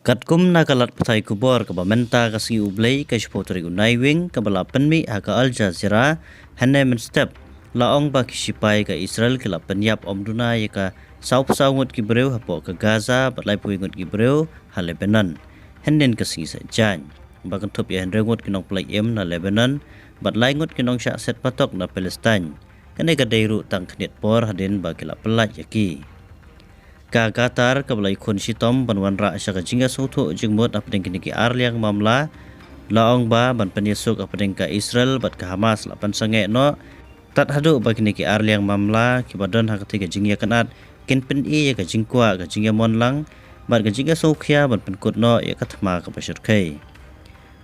Katkum nakalat patai kubor ke bamenta kasi ublay ke supporteri unaiwing ke bala penmi haka Al Jazeera hene men step laong ba kisipai ke Israel ke la penyap omduna ya ka saup-saungut ki breu hapo ke Gaza batlai puingut ki breu ha Lebanon henden ke singi sajan ba kan top ya henrengut kinong play em na Lebanon batlai ngut kinong syak set patok na Palestine kene ka deiru tang khnit por hadin ba kila pelat yaki ka Qatar ka balai khun sitom banwan ra sya ka jinga sotho jingmot apdeng kini ki arliang mamla laong ba ban penyesuk apdeng ka Israel bat ka Hamas la pan sange no tat hadu ba kini ki arliang mamla ki badon ha ka jingya kanat ken pen i ya ka jingkwa ka jingya monlang bat ka jinga sokhya ban penkut no ya ka thma ka pasur kai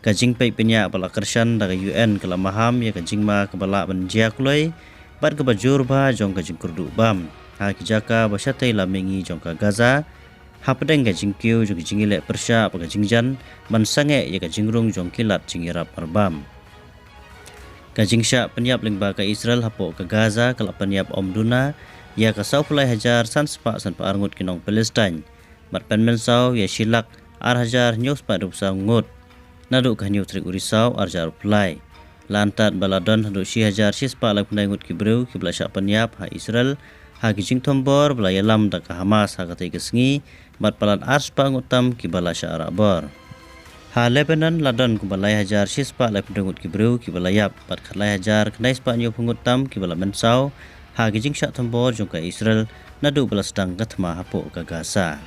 ka jingpai penya bala kershan daga UN kala maham ya ka jingma ka bala ban jia kulai bat ka bajur ba jong ka jingkurdu bam ha kijaka basyatai la mengi jongka Gaza ha pedeng ga jingkiu jong jingile persya apa ga jingjan man sange ya ga jingrung jong kilat jingirap marbam ga jingsya penyap lingba ka Israel hapo ka Gaza kala penyap omduna ya ka saupulai hajar sanspa san paarngut kinong Palestine mat penmen sau ya silak ar hajar nyus pa rup sau ngut nadu ka nyu trik urisau arjar plai lantat baladon hadu si hajar sispa la punai ngut kibreu kibla sya penyap ha Israel ha kijing tombor belaya lam da ka Hamas ha katai kesngi bat palat ars pa ngutam ki bala sya arabor ha Lebanon ladon ku balai hajar sispa la pendengut ki breu ki balayap bat khalai hajar knais pa nyu pengutam ki bala mensau ha kijing sya tombor jong ka Israel nadu bala sedang kathma hapo ka Gaza